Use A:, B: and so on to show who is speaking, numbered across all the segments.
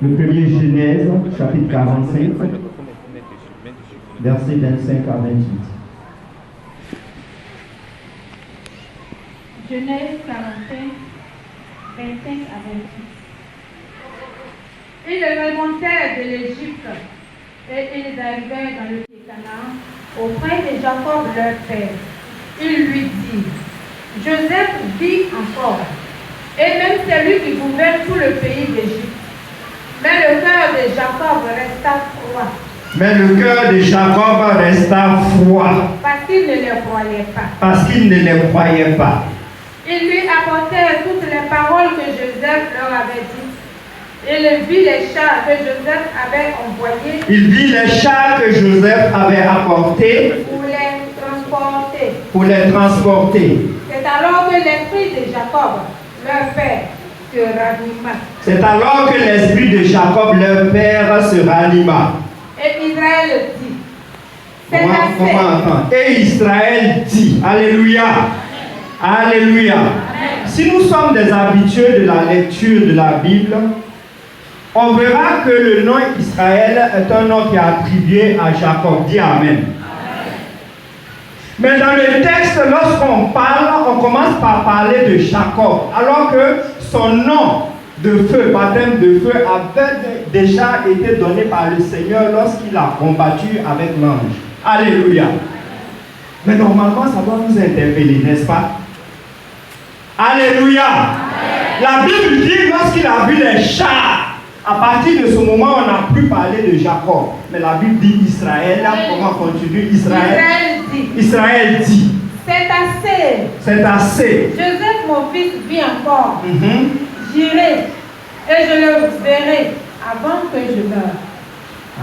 A: Le premier Genèse, chapitre 45, versets 25 à 28.
B: Genèse 45, 25 à 28. Ils remontèrent de l'Égypte et ils arrivèrent dans le pays Canaan auprès de Jacob leur père. Il lui dit, Joseph vit encore, et même celui qui gouverne tout le pays d'Égypte. Mais le cœur de Jacob resta froid.
A: Mais le cœur de Jacob resta froid.
B: Parce qu'il ne les croyait pas.
A: Parce qu'il ne les croyait pas.
B: Ils lui apportèrent toutes les paroles que Joseph leur avait dites. Il vit les chars que Joseph avait envoyés.
A: Il vit les chars que Joseph avait apportés
B: pour les transporter. C'est alors que l'esprit de Jacob, leur père, se ranima.
A: C'est alors que l'esprit de Jacob, leur père, se ranima.
B: Et Israël dit, c'est
A: assez. Et Israël dit, Alléluia. Alléluia. Si nous sommes des habitués de la lecture de la Bible, on verra que le nom Israël est un nom qui est attribué à Jacob. Dis Amen. Mais dans le texte, lorsqu'on parle, on commence par parler de Jacob, alors que son nom de feu, baptême de feu, avait déjà été donné par le Seigneur lorsqu'il a combattu avec l'ange. Alléluia. Mais normalement, ça doit nous interpeller, n'est-ce pas? Alléluia. La Bible dit lorsqu'il a vu les chars, à partir de ce moment, on n'a plus parlé de Jacob. Mais la Bible dit Israël. Comment continue Israël dit.
B: C'est assez.
A: C'est assez.
B: Joseph, mon fils, vit encore. J'irai et je le verrai avant que je meure.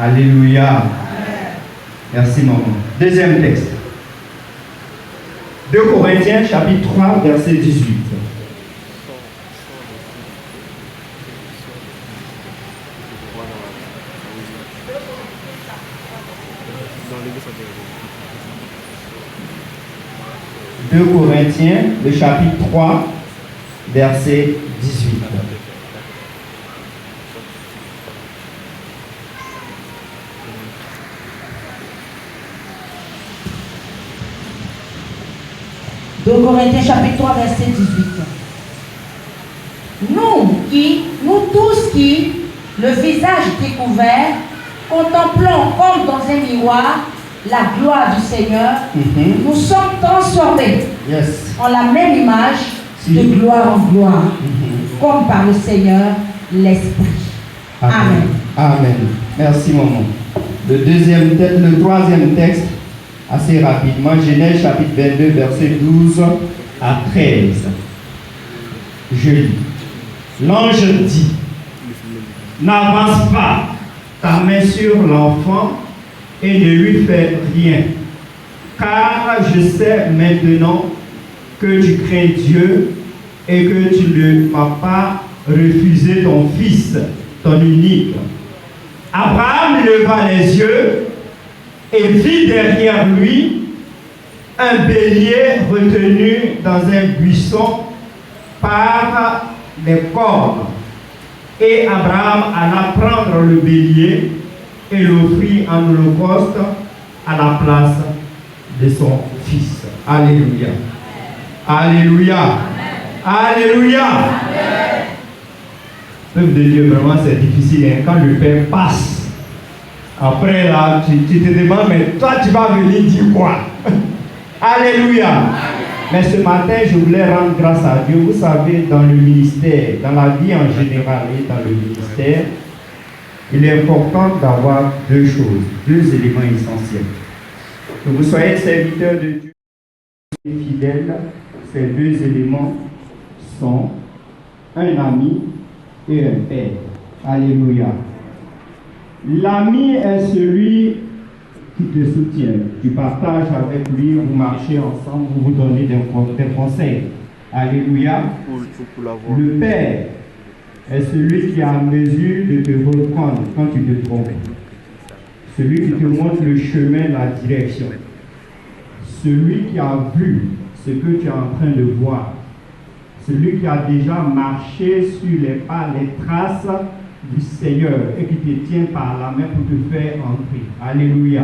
A: Alléluia. Merci, maman. Deuxième texte. 2 Corinthiens, chapitre 3, verset 18. « 2 Corinthiens, le chapitre 3, verset 18.
C: « 2 Corinthiens, chapitre 3, verset 18. Nous tous qui, le visage découvert, contemplons comme dans un miroir la gloire du Seigneur, nous sommes transformés en la même image de gloire en gloire, comme par le Seigneur l'Esprit. Amen.
A: Amen. Merci, maman. Le troisième texte, assez rapidement, Genèse chapitre 22, verset 12 à 13. Je lis. L'ange dit, n'avance pas ta main sur l'enfant et ne lui fais rien, car je sais maintenant que tu crains Dieu et que tu ne m'as pas refusé ton fils, ton unique. Abraham leva les yeux et vit derrière lui un bélier retenu dans un buisson par les cornes. Et Abraham alla prendre le bélier et l'offrit en holocauste à la place de son fils. Alléluia. Alléluia. Alléluia. Peuple de Dieu, vraiment c'est difficile hein, quand le Père passe. Après là, tu te demandes, mais toi tu vas venir dire quoi? Alléluia. Mais ce matin, je voulais rendre grâce à Dieu. Vous savez, dans le ministère, dans la vie en général et dans le ministère, il est important d'avoir deux choses, deux éléments essentiels. Que vous soyez serviteur de Dieu et fidèle, ces deux éléments sont un ami et un père. Alléluia. L'ami est celui qui te soutient. Tu partages avec lui, vous marchez ensemble, vous vous donnez des conseils. Alléluia. Le père est celui qui est en mesure de te reprendre quand tu te trompes. Celui qui te montre le chemin, la direction. Celui qui a vu ce que tu es en train de voir. Celui qui a déjà marché sur les pas, les traces du Seigneur et qui te tient par la main pour te faire entrer. Alléluia.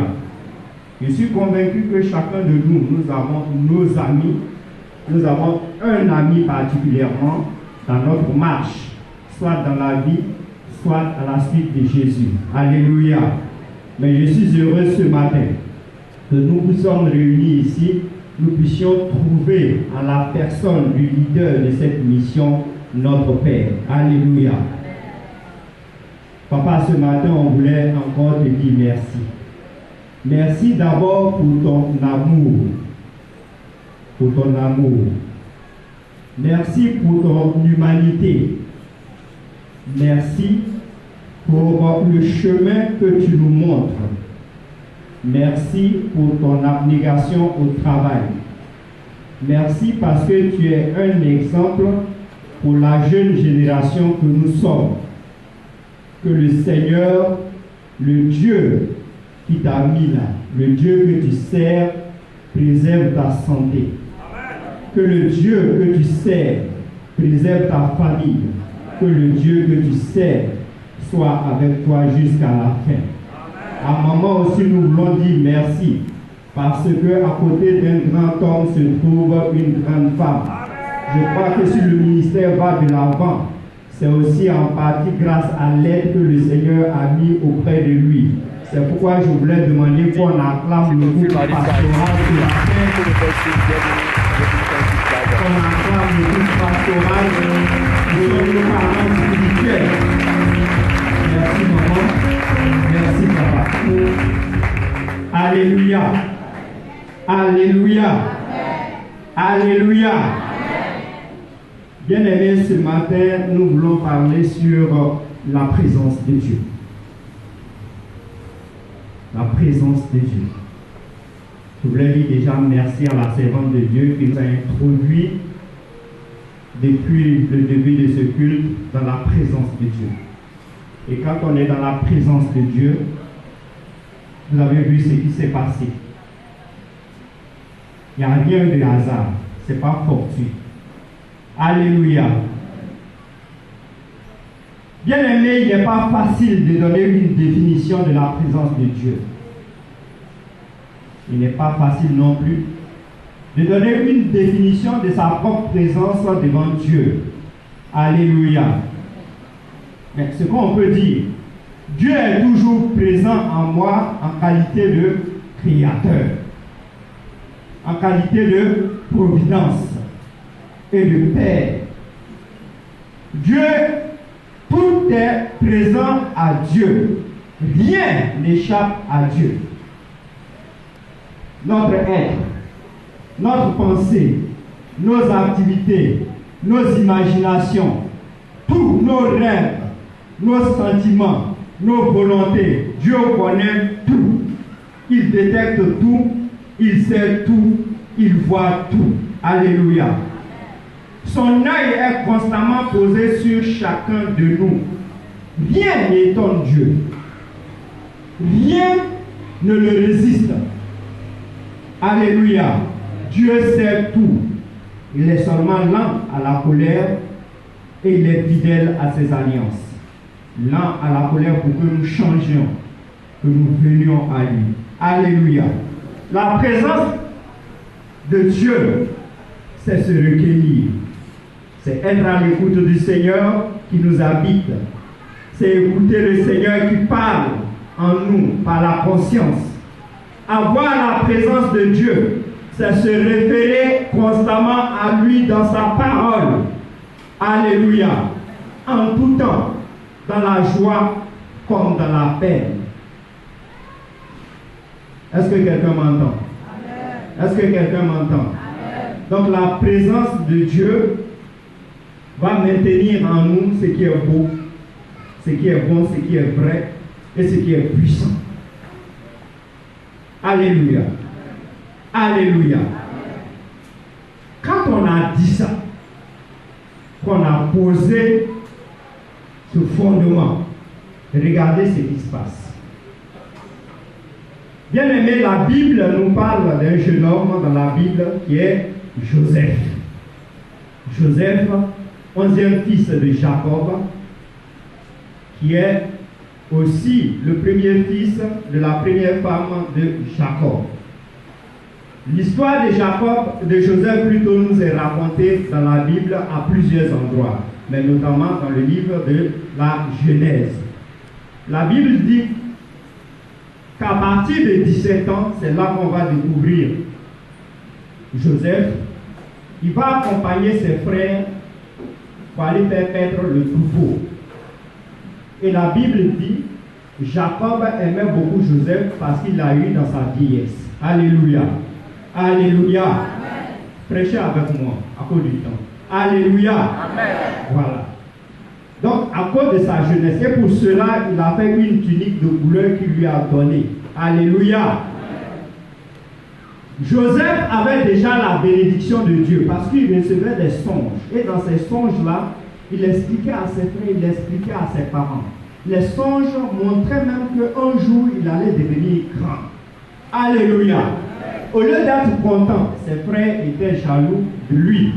A: Je suis convaincu que chacun de nous, nous avons nos amis. Nous avons un ami particulièrement dans notre marche, soit dans la vie, soit à la suite de Jésus. Alléluia. Mais je suis heureux ce matin que nous vous sommes réunis ici, nous puissions trouver en la personne du leader de cette mission, notre Père. Alléluia. Papa, ce matin, on voulait encore te dire merci. Merci d'abord pour ton amour. Pour ton amour. Merci pour ton humanité. Merci pour le chemin que tu nous montres. Merci pour ton abnégation au travail. Merci parce que tu es un exemple pour la jeune génération que nous sommes. Que le Seigneur, le Dieu qui t'a mis là, le Dieu que tu sers, préserve ta santé. Que le Dieu que tu sers préserve ta famille. Que le Dieu que tu sers soit avec toi jusqu'à la fin. À un moment aussi, nous voulons dire merci, parce que à côté d'un grand homme se trouve une grande femme. Je crois que si le ministère va de l'avant, c'est aussi en partie grâce à l'aide que le Seigneur a mis auprès de lui. C'est pourquoi je voulais demander qu'on acclame le groupe pastoral sur la fin. Qu'on acclame le groupe pastoral de nos parents spirituels. Merci maman. Merci papa. Alléluia. Alléluia. Alléluia. Bien-aimés, ce matin, nous voulons parler sur la présence de Dieu. La présence de Dieu. Je voulais dire déjà merci à la servante de Dieu qui nous a introduit depuis le début de ce culte dans la présence de Dieu. Et quand on est dans la présence de Dieu, vous avez vu ce qui s'est passé. Il n'y a rien de hasard. Ce n'est pas fortuit. Alléluia. Bien aimé, il n'est pas facile de donner une définition de la présence de Dieu. Il n'est pas facile non plus de donner une définition de sa propre présence devant Dieu. Alléluia. Mais ce qu'on peut dire, Dieu est toujours présent en moi en qualité de créateur, en qualité de providence et de Père. Dieu, tout est présent à Dieu. Rien n'échappe à Dieu. Notre être, notre pensée, nos activités, nos imaginations, tous nos rêves, nos sentiments, nos volontés, Dieu connaît tout. Il détecte tout, il sait tout, il voit tout. Alléluia. Son œil est constamment posé sur chacun de nous. Rien n'étonne Dieu. Rien ne le résiste. Alléluia. Dieu sait tout. Il est seulement lent à la colère et il est fidèle à ses alliances. Lent à la colère pour que nous changions, que nous venions à lui. Alléluia. La présence de Dieu, c'est se recueillir. C'est être à l'écoute du Seigneur qui nous habite. C'est écouter le Seigneur qui parle en nous par la conscience. Avoir la présence de Dieu, c'est se référer constamment à lui dans sa parole. Alléluia. En tout temps, dans la joie comme dans la peine. Est-ce que quelqu'un m'entend? Est-ce que quelqu'un m'entend? Donc la présence de Dieu va maintenir en nous ce qui est beau, ce qui est bon, ce qui est vrai et ce qui est puissant. Alléluia. Alléluia. Quand on a dit ça, qu'on a posé ce fondement, regardez ce qui se passe. Bien aimé, la Bible nous parle d'un jeune homme dans la Bible qui est Joseph. Joseph, 11e fils de Jacob, qui est aussi le premier fils de la première femme de Jacob. L'histoire de Joseph plutôt nous est racontée dans la Bible à plusieurs endroits, mais notamment dans le livre de la Genèse. La Bible dit qu'à partir de 17 ans, c'est là qu'on va découvrir Joseph. Il va accompagner ses frères pour aller faire paître le troupeau. Et la Bible dit, Jacob aimait beaucoup Joseph parce qu'il l'a eu dans sa vieillesse. Alléluia. Alléluia. Amen. Prêchez avec moi à cause du temps. Alléluia. Amen. Voilà. Donc, à cause de sa jeunesse, et pour cela, il a fait une tunique de couleur qu'il lui a donnée. Alléluia. Amen. Joseph avait déjà la bénédiction de Dieu parce qu'il recevait des songes. Et dans ces songes-là, il expliquait à ses frères, il expliquait à ses parents. Les songes montraient même qu'un jour, il allait devenir grand. Alléluia. Au lieu d'être content, ses frères étaient jaloux de lui.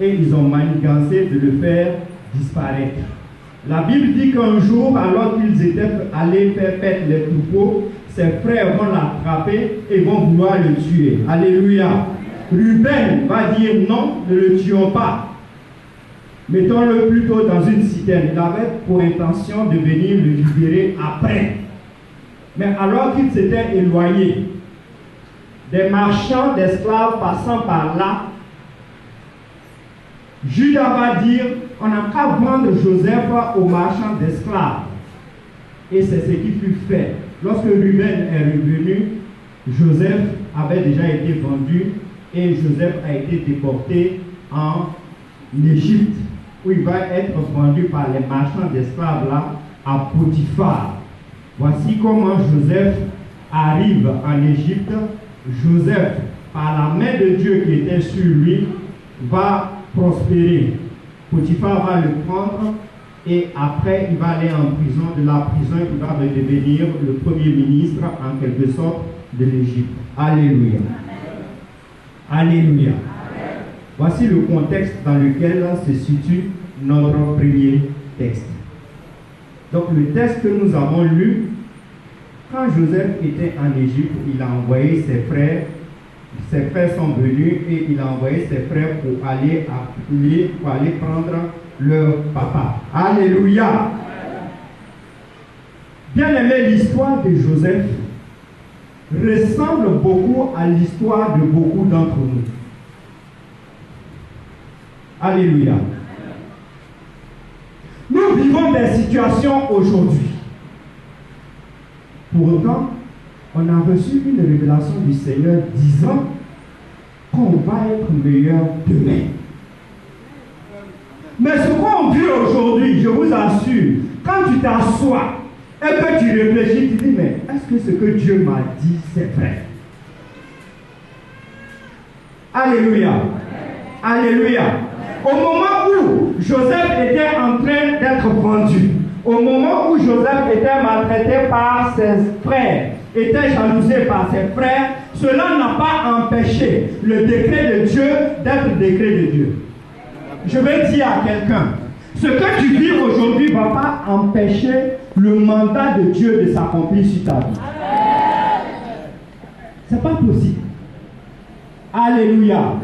A: Et ils ont manigancé de le faire disparaître. La Bible dit qu'un jour, alors qu'ils étaient allés faire paître les troupeaux, ses frères vont l'attraper et vont vouloir le tuer. Alléluia. Ruben va dire non, ne le tuons pas. Mettons-le plutôt dans une citerne. Il avait pour intention de venir le libérer après. Mais alors qu'il s'était éloigné, des marchands d'esclaves passant par là, Judas va dire, on n'a qu'à vendre Joseph aux marchands d'esclaves. Et c'est ce qui fut fait. Lorsque Ruben est revenu, Joseph avait déjà été vendu et Joseph a été déporté en Égypte, où il va être vendu par les marchands d'esclaves là à Potiphar. Voici comment Joseph arrive en Égypte. Joseph, par la main de Dieu qui était sur lui, va prospérer. Potiphar va le prendre et après il va aller en prison. De la prison, il va devenir le premier ministre en quelque sorte de l'Égypte. Alléluia. Alléluia. Voici le contexte dans lequel se situe notre premier texte. Donc le texte que nous avons lu, quand Joseph était en Égypte, il a envoyé ses frères. Ses frères sont venus et il a envoyé ses frères pour aller appeler, pour aller prendre leur papa. Alléluia. Bien aimé, l'histoire de Joseph ressemble beaucoup à l'histoire de beaucoup d'entre nous. Alléluia. Nous vivons des situations aujourd'hui. Pour autant, on a reçu une révélation du Seigneur disant qu'on va être meilleur demain. Mais ce qu'on vit aujourd'hui, je vous assure, quand tu t'assois et que tu réfléchis, tu dis, mais est-ce que ce que Dieu m'a dit, c'est vrai? Alléluia. Alléluia. Au moment où Joseph était en train d'être vendu, au moment où Joseph était maltraité par ses frères, était jalousé par ses frères, cela n'a pas empêché le décret de Dieu d'être décret de Dieu. Je vais dire à quelqu'un, ce que tu vis aujourd'hui ne va pas empêcher le mandat de Dieu de s'accomplir sur ta vie. Ce n'est pas possible. Alléluia.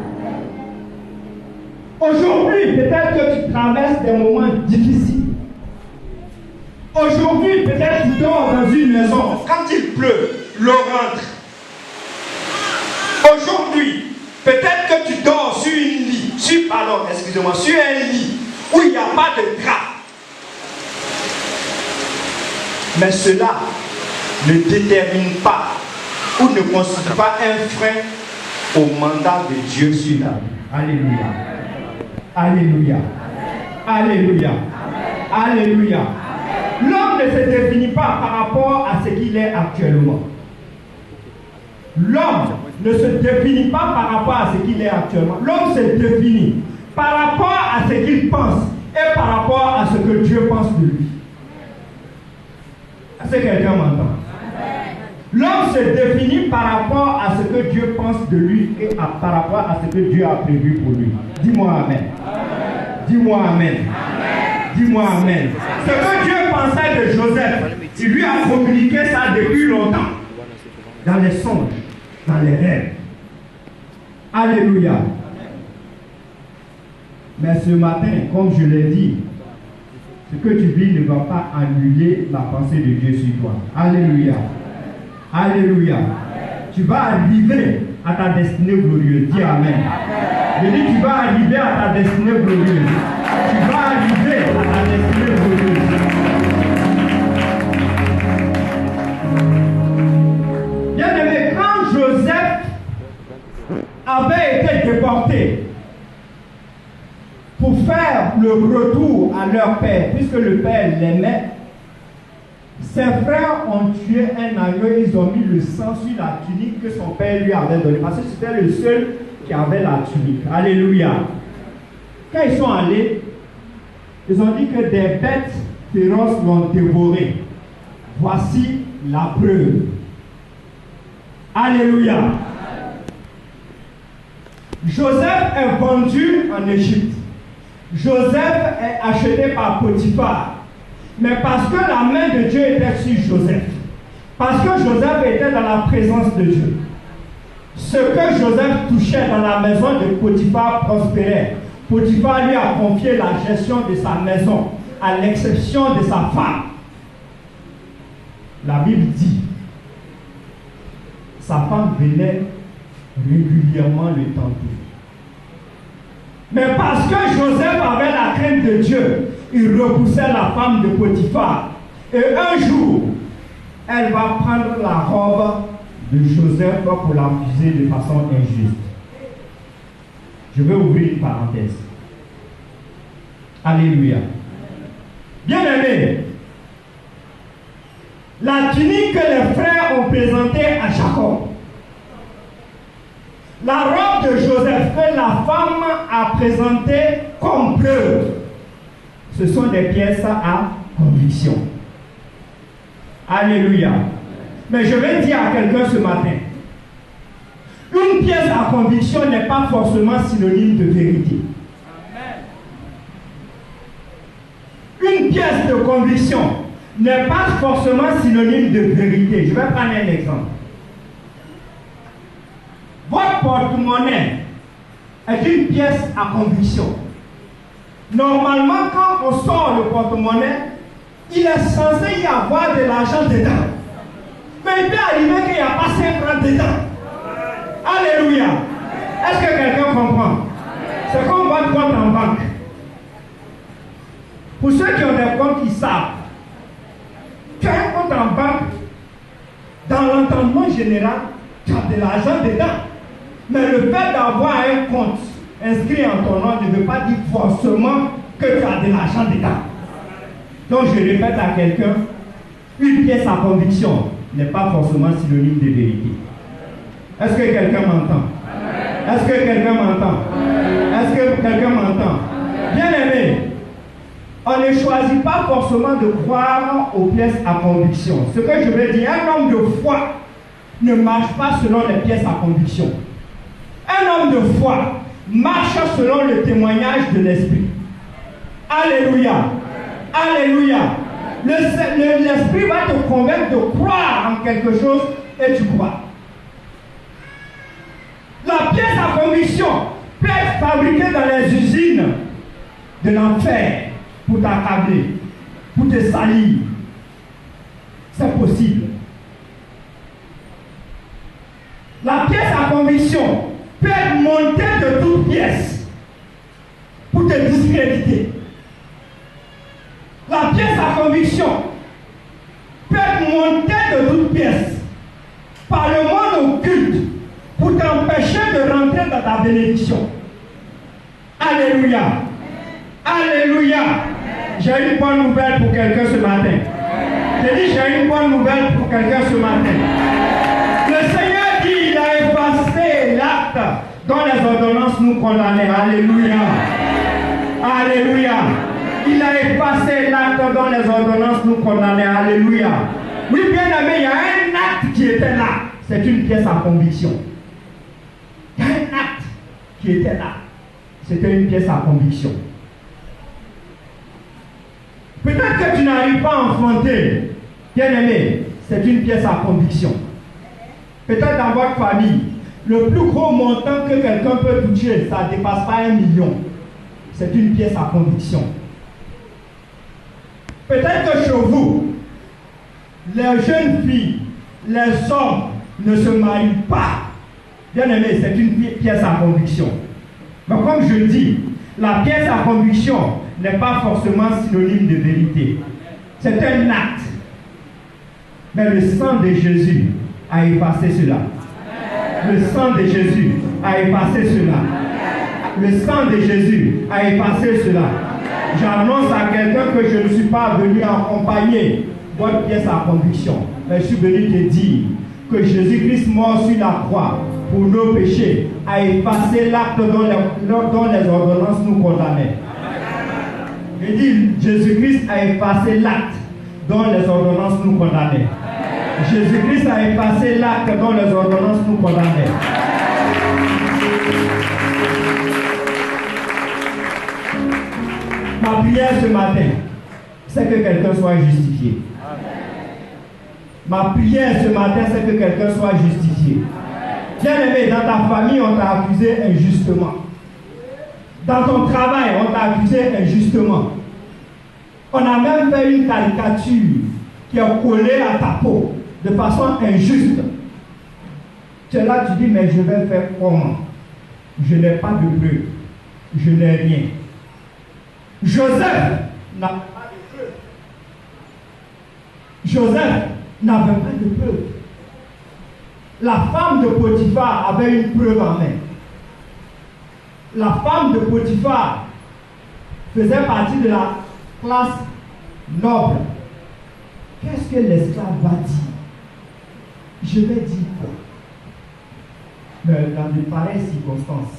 A: Aujourd'hui, peut-être que tu traverses des moments difficiles. Aujourd'hui, peut-être tu dors dans une maison. Quand il pleut, l'eau rentre. Aujourd'hui, peut-être que tu dors sur une lit, sur un lit où il n'y a pas de drap. Mais cela ne détermine pas ou ne constitue pas un frein au mandat de Dieu sur ta vie. Alléluia. Alléluia. Alléluia. Alléluia. L'homme ne se définit pas par rapport à ce qu'il est actuellement. L'homme ne se définit pas par rapport à ce qu'il est actuellement. L'homme se définit par rapport à ce qu'il pense et par rapport à ce que Dieu pense de lui. Est-ce que quelqu'un m'entend? L'homme se définit par rapport à ce que Dieu pense de lui et par rapport à ce que Dieu a prévu pour lui. Dis-moi Amen. Dis-moi Amen. Dis-moi amen. Ce que Dieu pensait de Joseph, il lui a communiqué ça depuis longtemps. Dans les songes, dans les rêves. Alléluia. Mais ce matin, comme je l'ai dit, ce que tu vis ne va pas annuler la pensée de Dieu sur toi. Alléluia. Alléluia. Tu vas arriver à ta destinée glorieuse. Dis amen. Je dis, tu vas arriver à ta destinée glorieuse. Tu vas arriver à ta destinée glorieuse. Bien-aimé, quand Joseph avait été déporté pour faire le retour à leur père, puisque le père l'aimait, ses frères ont tué un agneau, ils ont mis le sang sur la tunique que son père lui avait donnée, parce que c'était le seul qui avait la tunique. Alléluia. Quand ils sont allés, ils ont dit que des bêtes féroces l'ont dévoré. Voici la preuve. Alléluia. Joseph est vendu en Égypte. Joseph est acheté par Potiphar. Mais parce que la main de Dieu était sur Joseph, parce que Joseph était dans la présence de Dieu, ce que Joseph touchait dans la maison de Potiphar prospérait. Potiphar lui a confié la gestion de sa maison, à l'exception de sa femme. La Bible dit, sa femme venait régulièrement le tenter. Mais parce que Joseph avait la crainte de Dieu, il repoussait la femme de Potiphar. Et un jour, elle va prendre la robe de Joseph pour l'accuser de façon injuste. Je vais ouvrir une parenthèse. Alléluia. Bien-aimé, la tunique que les frères ont présentée à Jacob, la robe de Joseph que la femme a présentée comme preuve, ce sont des pièces à conviction. Alléluia. Mais je vais dire à quelqu'un ce matin, une pièce à conviction n'est pas forcément synonyme de vérité. Une pièce de conviction n'est pas forcément synonyme de vérité. Je vais prendre un exemple. Votre porte-monnaie est une pièce à conviction. Normalement, quand on sort le porte-monnaie, il est censé y avoir de l'argent dedans. Mais il peut arriver qu'il n'y a pas 5 francs dedans. Alléluia. Est-ce que quelqu'un comprend? C'est comme votre compte en banque. Pour ceux qui ont des comptes, ils savent. Tu as un compte en banque, dans l'entendement général, tu as de l'argent dedans. Mais le fait d'avoir un compte inscrit en ton nom ne veut pas dire forcément que tu as de l'argent dedans. Donc je répète à quelqu'un, une pièce à conviction n'est pas forcément synonyme de vérité. Est-ce que quelqu'un m'entend? Est-ce que quelqu'un m'entend? Est-ce que quelqu'un m'entend? Bien aimé, on ne choisit pas forcément de croire aux pièces à conviction. Ce que je veux dire, un homme de foi ne marche pas selon les pièces à conviction. Un homme de foi marche selon le témoignage de l'Esprit. Alléluia. Alléluia. L'Esprit va te convaincre de croire en quelque chose et tu crois. La pièce à conviction peut être fabriquée dans les usines de l'enfer pour t'accabler, pour te salir. C'est possible. La pièce à conviction peut être montée de toutes pièces pour te discréditer. La pièce à conviction peut être montée de toutes pièces par le monde occulte pour t'empêcher de rentrer dans ta bénédiction. Alléluia. Alléluia. J'ai une bonne nouvelle pour quelqu'un ce matin. J'ai dit j'ai une bonne nouvelle pour quelqu'un ce matin. Le Seigneur dit il a effacé l'acte dont les ordonnances nous condamnaient. Alléluia. Alléluia. Il a effacé l'acte dont les ordonnances nous condamnaient. Alléluia. Oui, bien aimé, il y a un acte qui était là. C'est une pièce à conviction. Il y a un acte qui était là. C'était une pièce à conviction. Peut-être que tu n'arrives pas à enfanter. Bien-aimé, c'est une pièce à conviction. Peut-être dans votre famille, le plus gros montant que quelqu'un peut toucher, ça ne dépasse pas 1 million. C'est une pièce à conviction. Peut-être que chez vous, les jeunes filles, les hommes ne se marient pas. Bien-aimé, c'est une pièce à conviction. Mais comme je dis, la pièce à conviction n'est pas forcément synonyme de vérité. C'est un acte. Mais le sang de Jésus a effacé cela. Le sang de Jésus a effacé cela. Le sang de Jésus a effacé cela. J'annonce à quelqu'un que je ne suis pas venu accompagner votre pièce à conviction. Mais je suis venu te dire que Jésus-Christ mort sur la croix pour nos péchés a effacé l'acte dont les ordonnances nous condamnaient. Je dis, Jésus-Christ a effacé l'acte dont les ordonnances nous condamnaient. Jésus-Christ a effacé l'acte dont les ordonnances nous condamnaient. Ma prière ce matin, c'est que quelqu'un soit justifié. Ma prière ce matin, c'est que quelqu'un soit justifié. Bien-aimé, dans ta famille, on t'a accusé injustement. Dans ton travail, on t'a accusé injustement. On a même fait une caricature qui est collée à ta peau de façon injuste. Tu es là, tu dis, mais je vais faire comment? Je n'ai pas de preuve. Je n'ai rien. Joseph n'avait pas de preuve. Joseph n'avait pas de preuve. La femme de Potiphar avait une preuve en main. La femme de Potiphar faisait partie de la classe noble. Qu'est-ce que l'esclave va dire? Je vais dire quoi? Mais dans de pareilles circonstances,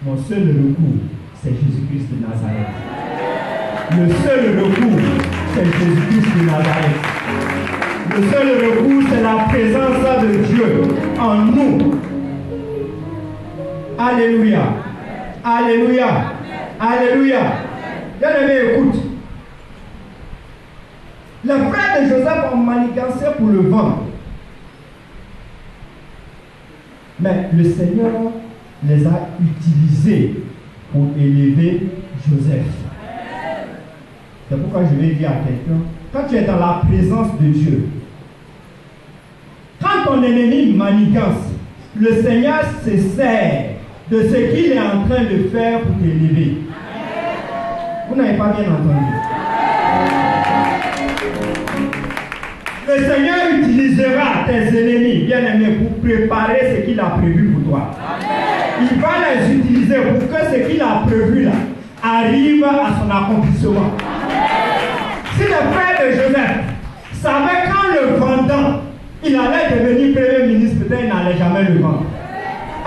A: mon seul recours, c'est Jésus-Christ de Nazareth. Le seul recours, c'est Jésus-Christ de Nazareth. Le seul recours, c'est la présence de Dieu en nous. Alléluia. Alléluia. Alléluia. Bien-aimé, écoute. Les frères de Joseph ont manigancé pour le vendre. Mais le Seigneur les a utilisés pour élever Joseph. C'est pourquoi je vais dire à quelqu'un, quand tu es dans la présence de Dieu, quand ton ennemi manigance, le Seigneur se sert de ce qu'il est en train de faire pour t'élever. Vous n'avez pas bien entendu. Le Seigneur utilisera tes ennemis, bien-aimés, pour préparer ce qu'il a prévu pour toi. Il va les utiliser pour que ce qu'il a prévu là arrive à son accomplissement. Si le frère de Joseph savait qu'en le vendant, il allait devenir premier ministre, peut-être il n'allait jamais le vendre.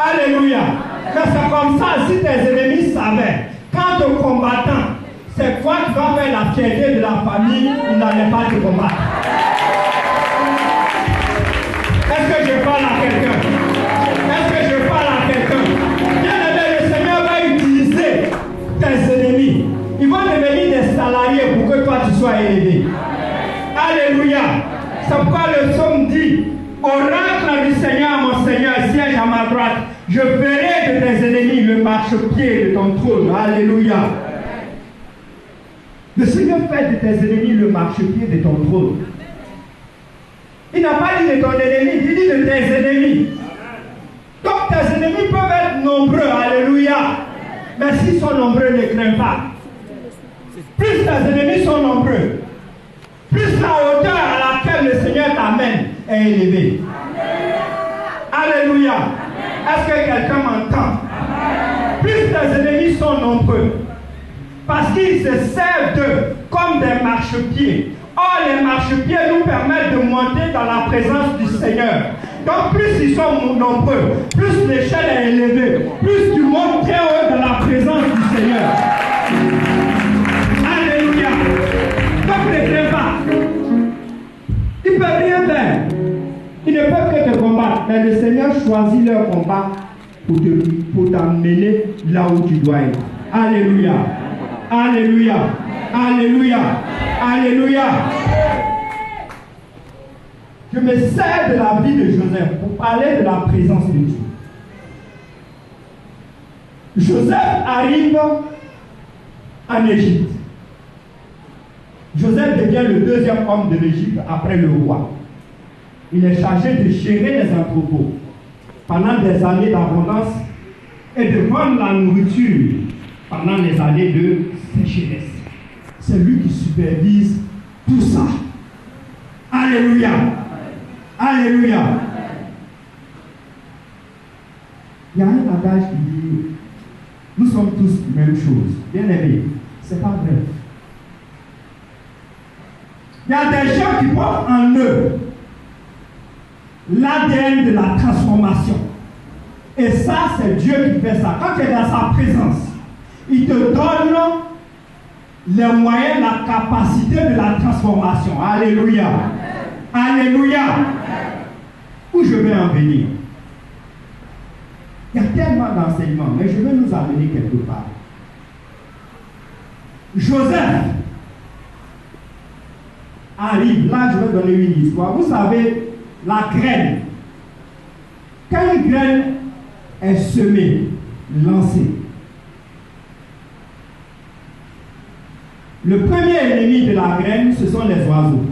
A: Alléluia. Mais c'est comme ça, si tes ennemis savaient, quand te combattant, c'est toi qui vas faire la fierté de la famille, ils n'allaient pas te combattre. Est-ce que je parle à quelqu'un? Est-ce que je parle à quelqu'un? Bien-aimé, le Seigneur va utiliser tes ennemis. Ils vont devenir des salariés pour que toi tu sois élevé. Alléluia. C'est pourquoi le psaume dit, oracle du Seigneur, mon Seigneur, siège à ma droite. Je ferai de tes ennemis le marchepied de ton trône. Alléluia. Le Seigneur fait de tes ennemis le marchepied de ton trône. Il n'a pas dit de ton ennemi, il dit de tes ennemis. Donc tes ennemis peuvent être nombreux, alléluia. Mais s'ils sont nombreux, ne crains pas. Plus tes ennemis sont nombreux, plus la hauteur à laquelle le Seigneur t'amène est élevée. Alléluia. Est-ce que quelqu'un m'entend? Plus tes ennemis sont nombreux, parce qu'ils se servent d'eux comme des marchepieds. Or, les marchepieds nous permettent de monter dans la présence du Seigneur. Donc, plus ils sont nombreux, plus l'échelle est élevée, plus tu montes très haut dans la présence du Seigneur. Alléluia. Donc, ne crains pas. Ils ne peuvent rien faire. Ils ne peuvent que te combattre. Mais le Seigneur choisit leur combat pour t'amener là où tu dois être. Alléluia. Alléluia. Alléluia. Alléluia. Je me sers de la vie de Joseph pour parler de la présence de Dieu. Joseph arrive en Égypte. Joseph devient le deuxième homme de l'Égypte après le roi. Il est chargé de gérer les entrepôts pendant des années d'abondance et de vendre la nourriture pendant les années de sécheresse. C'est lui qui supervise tout ça. Alléluia. Alléluia. Il y a un adage qui dit nous sommes tous la même chose. Bien aimé, c'est pas vrai. Il y a des gens qui portent en eux l'ADN de la transformation. Et ça, c'est Dieu qui fait ça. Quand tu es dans sa présence, il te donne les moyens, la capacité de la transformation. Alléluia. Alléluia. Où je vais en venir? Il y a tellement d'enseignements, mais je vais nous amener quelque part. Joseph arrive, là je vais donner une histoire. Vous savez, la graine, quand une graine est semée, lancée, le premier ennemi de la graine, ce sont les oiseaux.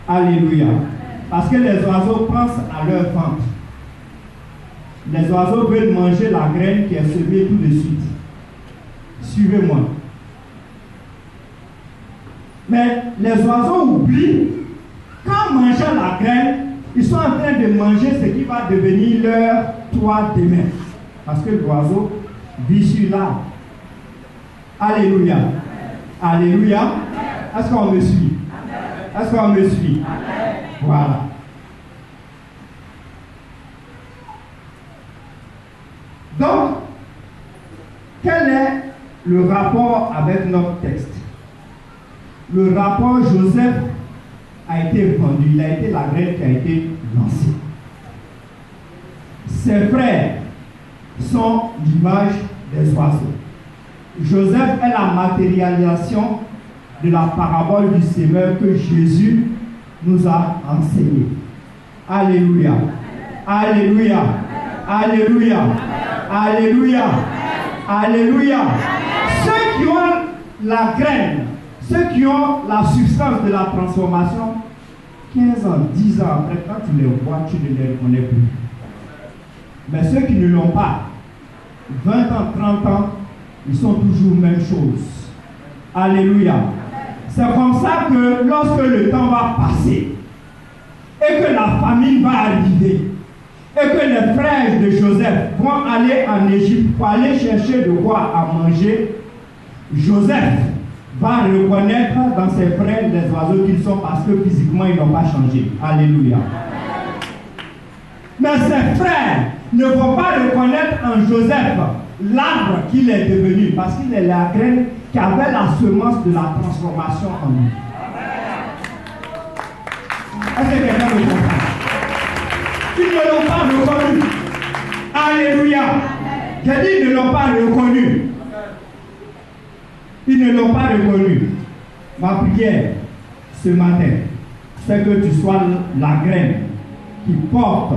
A: Alléluia. Parce que les oiseaux pensent à leur ventre. Les oiseaux veulent manger la graine qui est semée tout de suite. Suivez-moi. Mais les oiseaux oublient qu'en mangeant la graine, ils sont en train de manger ce qui va devenir leur toit demain. Parce que l'oiseau vit sur l'arbre. Alléluia. Alléluia. Est-ce qu'on me suit? Est-ce qu'on me suit? Voilà. Donc, quel est le rapport avec notre texte? Le rapport, Joseph a été vendu, il a été la graine qui a été lancée. Ses frères sont l'image des oiseaux. Joseph est la matérialisation de la parabole du semeur que Jésus nous a enseigné. Alléluia. Alléluia. Alléluia. Alléluia. Alléluia. Ceux qui ont la graine, ceux qui ont la substance de la transformation, 15 ans, 10 ans après, quand tu les vois, tu ne les reconnais plus. Mais ceux qui ne l'ont pas, 20 ans, 30 ans, ils sont toujours même chose. Alléluia. C'est comme ça que lorsque le temps va passer et que la famine va arriver et que les frères de Joseph vont aller en Égypte pour aller chercher de quoi à manger, Joseph va reconnaître dans ses frères les oiseaux qu'ils sont parce que physiquement ils n'ont pas changé. Alléluia. Mais ses frères ne vont pas reconnaître en Joseph l'arbre qu'il est devenu parce qu'il est la graine qui avait la semence de la transformation en lui. Est-ce que quelqu'un me comprend? Ils ne l'ont pas reconnu. Alléluia. J'ai dit ils ne l'ont pas reconnu. Ils ne l'ont pas reconnu. Ma prière ce matin, c'est que tu sois la graine qui porte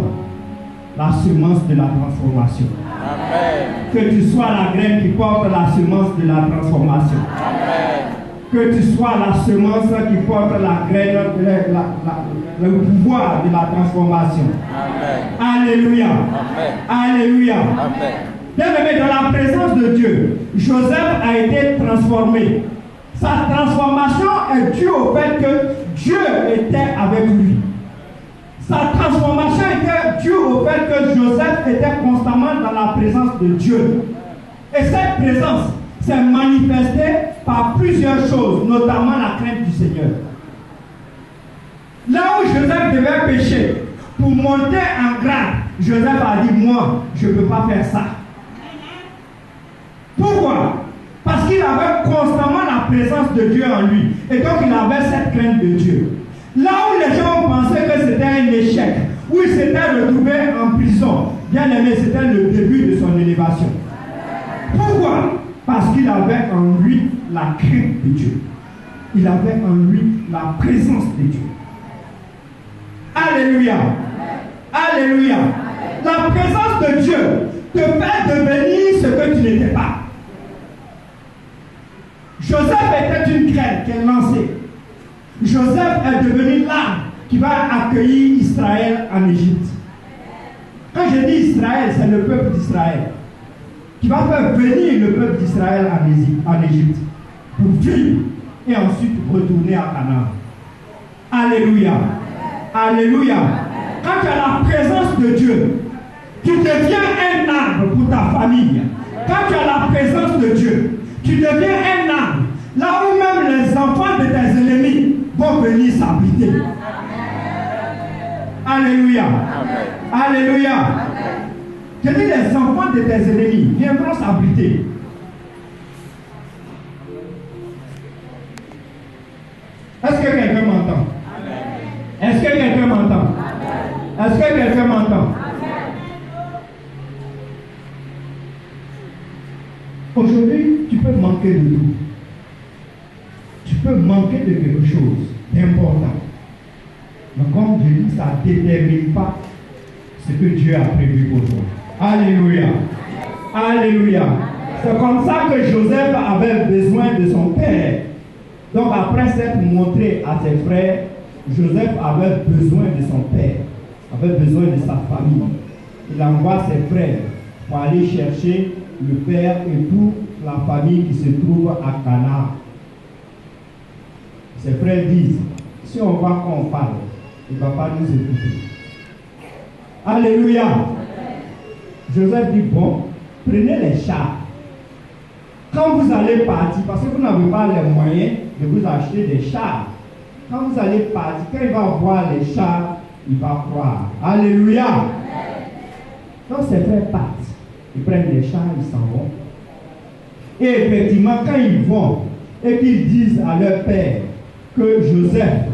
A: la semence de la transformation. Amen. Que tu sois la graine qui porte la semence de la transformation. Amen. Que tu sois la semence qui porte la graine, le pouvoir de la transformation. Amen. Alléluia. Amen. Alléluia. Amen. Bien-aimé, dans la présence de Dieu, Joseph a été transformé. Sa transformation est due au fait que Dieu était avec lui. Sa transformation était due au fait que Joseph était constamment dans la présence de Dieu. Et cette présence s'est manifestée par plusieurs choses, notamment la crainte du Seigneur. Là où Joseph devait pécher, pour monter en grade, Joseph a dit, moi, je ne peux pas faire ça. Pourquoi? Parce qu'il avait constamment la présence de Dieu en lui. Et donc il avait cette crainte de Dieu. Là où les gens pensaient que c'était un échec, où il s'était retrouvé en prison, bien aimé, c'était le début de son élévation. Pourquoi? Parce qu'il
D: qu'il avait en lui la crainte de Dieu. Il avait en lui la présence de Dieu. Alléluia. Alléluia. La présence de Dieu te fait devenir ce que tu n'étais pas. Joseph était une graine qu'elle lançait. Joseph est devenu l'arbre qui va accueillir Israël en Égypte. Quand je dis Israël, c'est le peuple d'Israël qui va faire venir le peuple d'Israël en Égypte pour vivre et ensuite retourner à Canaan. Alléluia. Alléluia. Quand tu as la présence de Dieu, tu deviens un arbre pour ta famille. Quand tu as la présence de Dieu, tu deviens un arbre. Là où même les enfants de tes ennemis vont venir s'habiter. Alléluia. Alléluia. Je dis les enfants de tes ennemis viendront s'habiter. Est-ce que quelqu'un m'entend? Est-ce que quelqu'un m'entend? Est-ce que quelqu'un m'entend? Aujourd'hui, tu peux manquer de tout. Tu peux manquer de quelque chose d'important. Mais comme je dis, ça ne détermine pas ce que Dieu a prévu pour toi. Alléluia. Alléluia. C'est comme ça que Joseph avait besoin de son père. Donc après s'être montré à ses frères, Joseph avait besoin de son père, avait besoin de sa famille. Il envoie ses frères pour aller chercher le père et toute la famille qui se trouve à Canaan. Ses frères disent, si on va qu'on parle, il ne va pas nous écouter. Alléluia. Joseph dit, bon, prenez les chars. Quand vous allez partir, parce que vous n'avez pas les moyens de vous acheter des chars, quand vous allez partir, quand il va voir les chars, il va croire. Alléluia. Donc ses frères partent. Ils prennent les chars, ils s'en vont. Et effectivement, quand ils vont et qu'ils disent à leur père que Joseph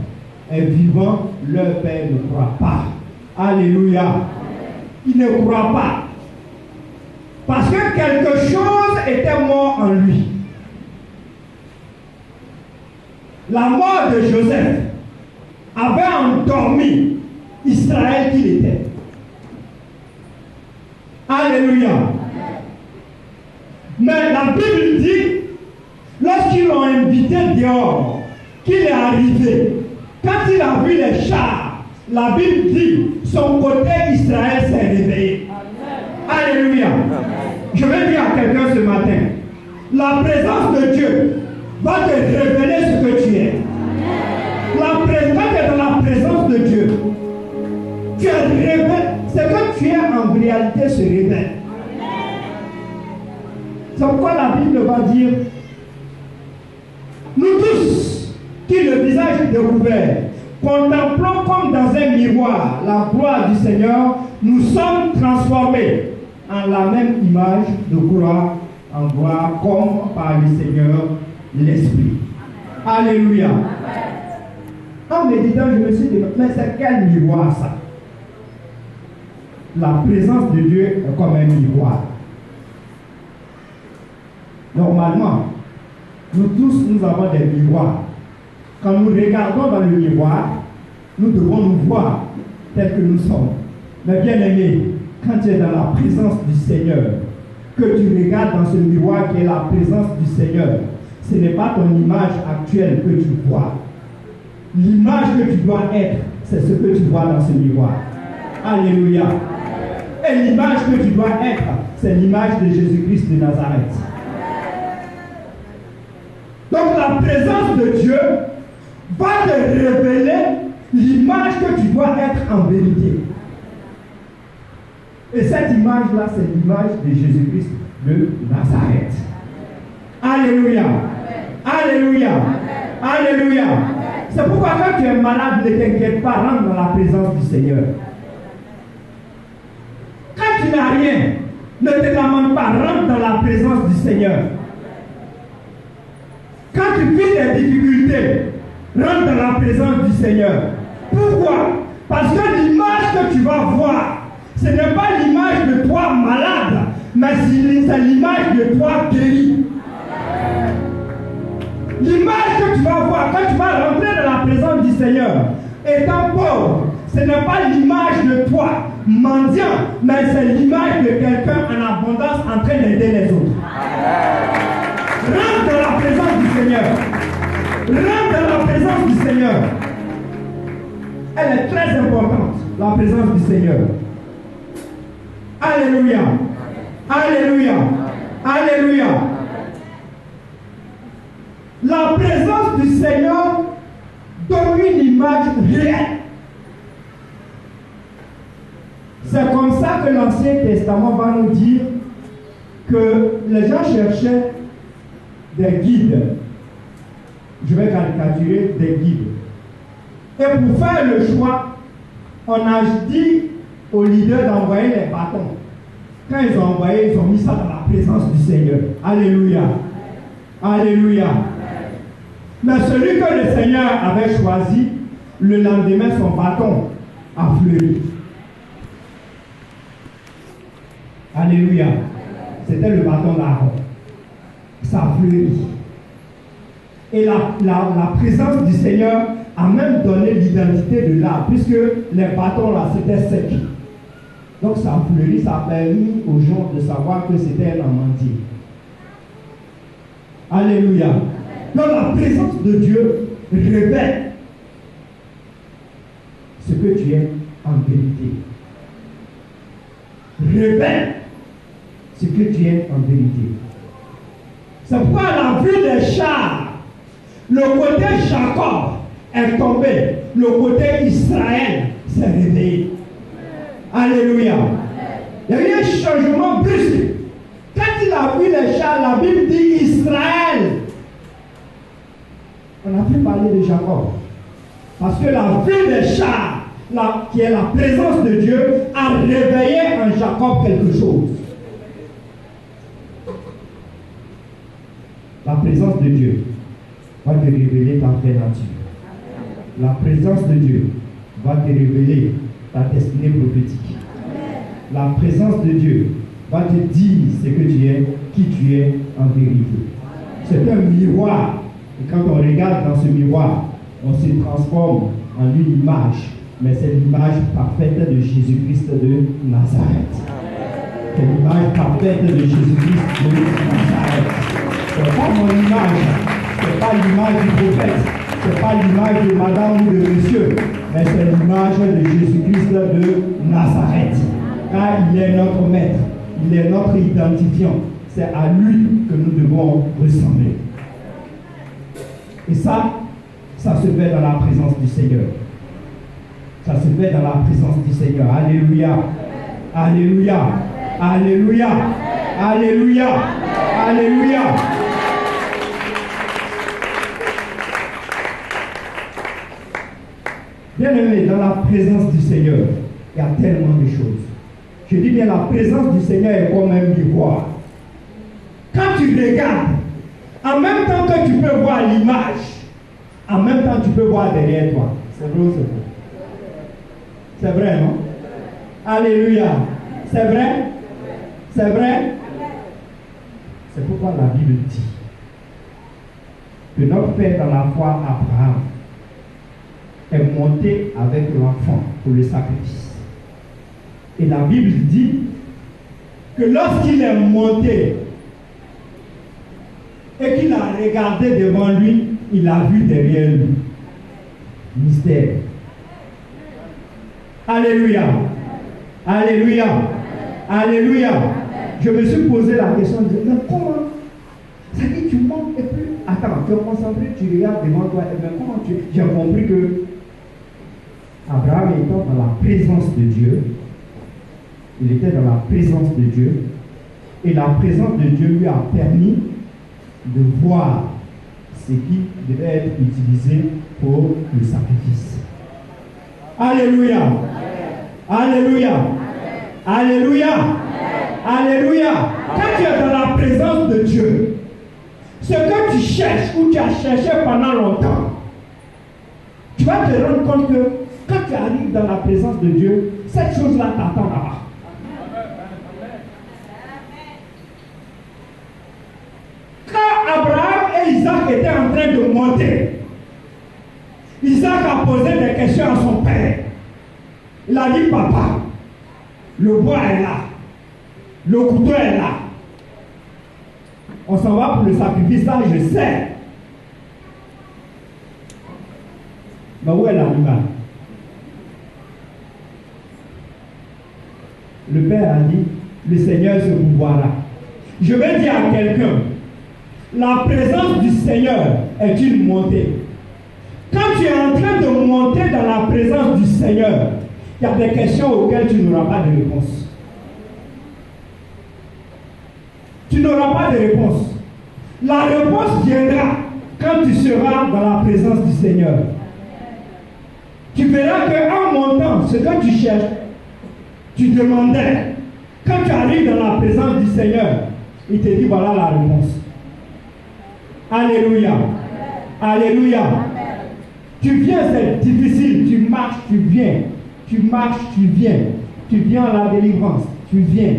D: est vivant, leur père ne croit pas. Alléluia. Il ne croit pas. Parce que quelque chose était mort en lui. La mort de Joseph avait endormi Israël qu'il était. Alléluia. Mais la Bible dit, lorsqu'ils l'ont invité dehors, qu'il est arrivé, quand il a vu les chars, la Bible dit, son côté Israël s'est réveillé. Alléluia. Je vais dire à quelqu'un ce matin, la présence de Dieu va te révéler ce que tu es. Quand tu es dans la présence de Dieu, tu es révélé. Ce que tu es en réalité se révèle. C'est pourquoi la Bible va dire, nous tous, qui le visage découvert, contemplons comme dans un miroir la gloire du Seigneur, nous sommes transformés en la même image de gloire en gloire, comme par le Seigneur l'Esprit. Alléluia. En méditant, je me suis dit, mais c'est quel miroir ça? La présence de Dieu est comme un miroir. Normalement, nous tous, nous avons des miroirs. Quand nous regardons dans le miroir, nous devons nous voir tels que nous sommes. Mais bien aimé, quand tu es dans la présence du Seigneur, que tu regardes dans ce miroir qui est la présence du Seigneur, ce n'est pas ton image actuelle que tu vois. L'image que tu dois être, c'est ce que tu vois dans ce miroir. Alléluia. Et l'image que tu dois être, c'est l'image de Jésus-Christ de Nazareth. Donc la présence de Dieu va te révéler l'image que tu dois être en vérité. Et cette image-là, c'est l'image de Jésus-Christ de Nazareth. Alléluia. Alléluia. Alléluia. C'est pourquoi quand tu es malade, ne t'inquiète pas, rentre dans la présence du Seigneur. Quand tu n'as rien, ne te demande pas, rentre dans la présence du Seigneur. Quand tu vis des difficultés, rentre dans la présence du Seigneur. Pourquoi? Parce que l'image que tu vas voir, ce n'est pas l'image de toi malade, mais c'est l'image de toi guéri. L'image que tu vas voir quand tu vas rentrer dans la présence du Seigneur, étant pauvre, ce n'est pas l'image de toi, mendiant, mais c'est l'image de quelqu'un en abondance en train d'aider les autres. Rentre dans la présence du Seigneur. Rentre dans la présence du Seigneur. Elle est très importante, la présence du Seigneur. Alléluia. Alléluia. Alléluia. La présence du Seigneur donne une image réelle. C'est comme ça que l'Ancien Testament va nous dire que les gens cherchaient des guides. Je vais caricaturer des guides. Et pour faire le choix, on a dit aux leaders d'envoyer les bâtons. Quand ils ont envoyé, ils ont mis ça dans la présence du Seigneur. Alléluia. Alléluia. Mais celui que le Seigneur avait choisi, le lendemain, son bâton a fleuri. Alléluia. C'était le bâton d'Aaron. Ça a fleuri. Et la présence du Seigneur a même donné l'identité de l'arbre, puisque les bâtons là, c'était sec. Donc ça a fleuri, ça a permis aux gens de savoir que c'était un amandier. Alléluia. Donc la présence de Dieu révèle ce que tu es en vérité. Révèle ce que tu es en vérité. C'est pourquoi la vue des chars, le côté Jacob est tombé, le côté Israël s'est réveillé. Alléluia. Il y a eu un changement brusque. Quand il a vu les chars, la Bible dit Israël. On a pu parler de Jacob. Parce que la vue des chars, qui est la présence de Dieu, a réveillé en Jacob quelque chose. La présence de Dieu va te révéler ta vraie nature. La présence de Dieu va te révéler ta destinée prophétique. La présence de Dieu va te dire ce que tu es, qui tu es en vérité. C'est un miroir. Et quand on regarde dans ce miroir, on se transforme en une image. Mais c'est l'image parfaite de Jésus-Christ de Nazareth. C'est l'image parfaite de Jésus-Christ de Nazareth. Ce n'est pas mon image. Ce n'est pas l'image du prophète. Ce n'est pas l'image de madame ou de monsieur. Mais c'est l'image de Jésus-Christ de Nazareth. Car il est notre maître. Il est notre identifiant. C'est à lui que nous devons ressembler. Et ça se fait dans la présence du Seigneur. Ça se fait dans la présence du Seigneur. Alléluia. Alléluia. Alléluia. Alléluia. Alléluia. Bien-aimé, dans la présence du Seigneur, il y a tellement de choses. Je dis bien, la présence du Seigneur est comme un miroir. Quand tu regardes, en même temps que tu peux voir l'image, en même temps tu peux voir derrière toi. C'est vrai ou c'est vrai? C'est vrai, non? Alléluia. C'est vrai? C'est vrai? C'est pourquoi la Bible dit que notre père dans la foi, Abraham, est monté avec l'enfant pour le sacrifice. Et la Bible dit que lorsqu'il est monté et qu'il a regardé devant lui, il a vu derrière lui. Mystère. Alléluia. Alléluia. Alléluia. Je me suis posé la question de mais comment? Ça dit que tu montes et puis attends, tu es concentré, tu regardes devant toi et bien comment tu. J'ai compris que Abraham étant dans la présence de Dieu, il était dans la présence de Dieu et la présence de Dieu lui a permis de voir ce qui devait être utilisé pour le sacrifice. Alléluia. Alléluia. Alléluia. Alléluia. Quand tu es dans la présence de Dieu, ce que tu cherches ou tu as cherché pendant longtemps, tu vas te rendre compte que quand tu arrives dans la présence de Dieu, cette chose-là t'attend là-bas. Quand Abraham et Isaac était en train de monter, Isaac a posé des questions à son père. Il a dit, papa, le bois est là, le couteau est là. On s'en va pour le sacrifice, là, je sais. Mais où est l'animal? Le père a dit, le Seigneur se pourvoira. Je vais dire à quelqu'un, la présence du Seigneur est une montée. Quand tu es en train de monter dans la présence du Seigneur, il y a des questions auxquelles tu n'auras pas de réponse. Tu n'auras pas de réponse. La réponse viendra quand tu seras dans la présence du Seigneur. Tu verras qu'en montant, ce que tu cherches, tu demandais. Quand tu arrives dans la présence du Seigneur, il te dit voilà la réponse. Alléluia. Alléluia. Tu viens, c'est difficile. Tu marches, tu viens. Tu marches, tu viens. Tu viens à la délivrance. Tu viens.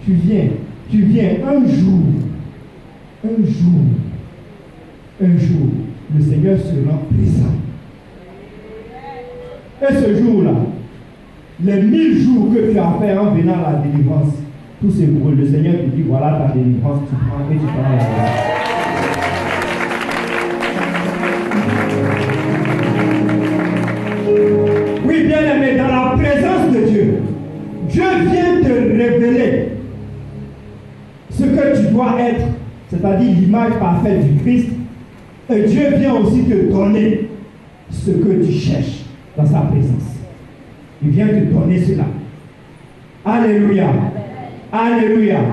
D: Tu viens. Tu viens. Un jour, le Seigneur sera présent. Et ce jour-là, les 1000 jours que tu as fait en venant à la délivrance, tout c'est brûle. Le Seigneur te dit voilà ta délivrance, tu prends et tu prends la délivrance. Oui, bien aimé, dans la présence de Dieu, Dieu vient te révéler ce que tu dois être, c'est-à-dire l'image parfaite du Christ. Et Dieu vient aussi te donner ce que tu cherches dans sa présence. Il vient te donner cela. Alléluia. Amen. Alléluia. Amen.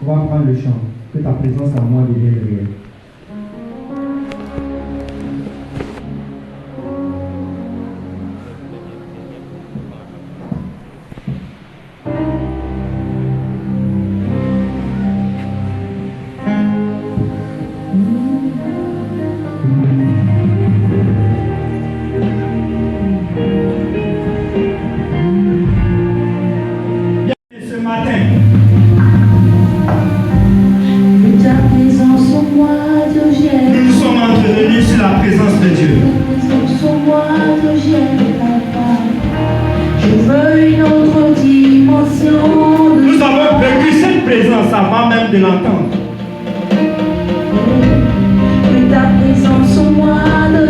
D: On va prendre le chant. Que ta présence en moi devienne réelle. De l'entendre.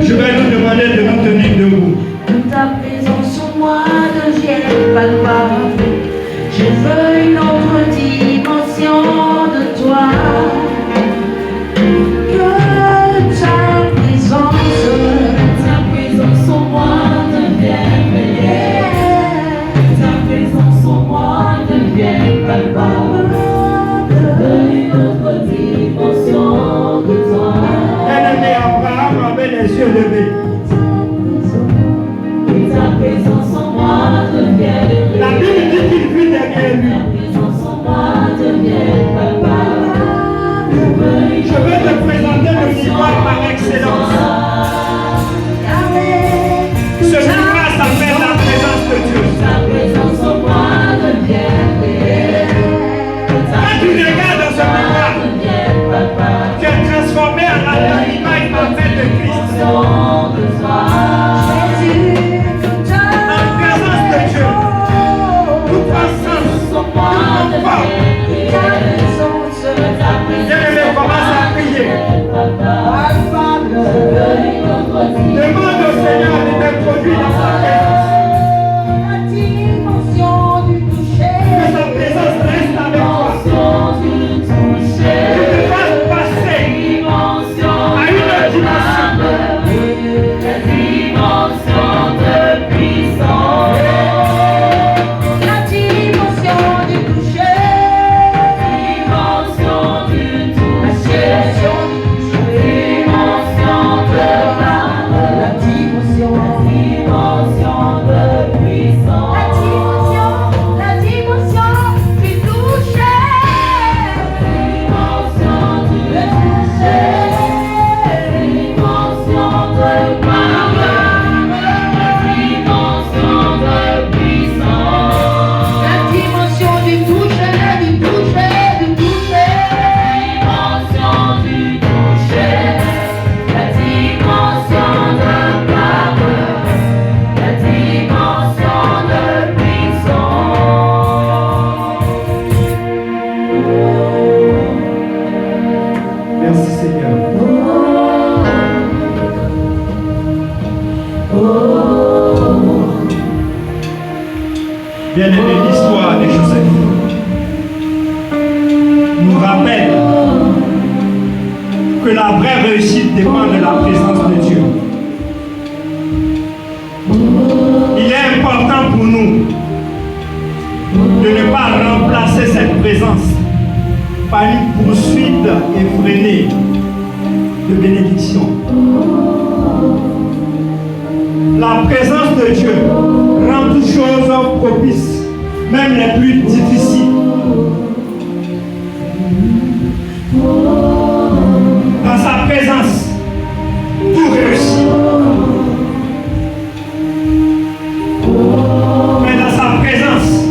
D: Je vais nous demander de nous tenir debout.
C: Ta présence en moi devienne palpable. Je veux une autre dimension de toi. Que ta présence en moi devienne réelle. Ta présence en moi devienne palpable. Une autre dimension de toi.
D: Bien-aimé, Abraham avait les yeux levés.
C: Ta présence en moi devienne.
D: La Bible dit qu'il vit derrière lui.
C: Ta présence en moi devienne palpable.
D: Je vais te présenter le miroir par excellence. Ce miroir s'appelle la présence de Dieu.
C: Ta présence en moi devienne réelle.
D: Quand tu regardes dans ce miroir, tu es transformé en l'image parfaite de Christ. En présence de Dieu, toute puissance, toute force. Bien-aimé, commence à prier. Demande au Seigneur de t'introduire dans sa présence. Que sa présence reste avec toi. Que te fasse passer à une autre dimension. que la vraie réussite dépend de la présence de Dieu. Il est important pour nous de ne pas remplacer cette présence par une poursuite effrénée de bénédiction. La présence de Dieu rend toutes choses propices, même les plus difficiles. Dans sa présence, tout réussit. Mais dans sa présence,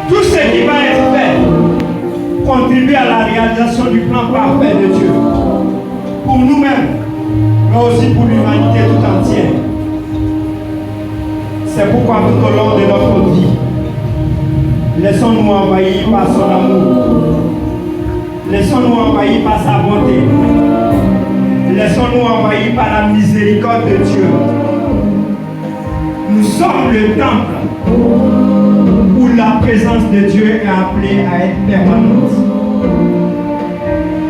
D: tout ce qui va être fait contribue à la réalisation du plan parfait de Dieu. Pour nous-mêmes, mais aussi pour l'humanité tout entière. C'est pourquoi tout au long de notre vie, laissons-nous envahir par son amour. Laissons-nous envahir par sa bonté. Laissons-nous envahir par la miséricorde de Dieu. Nous sommes le temple où la présence de Dieu est appelée à être permanente.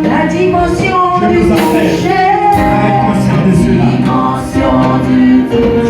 C: La dimension
D: Je
C: du
D: vous appelle
C: toucher,
D: à être conscient de cela.
C: dimension du toucher.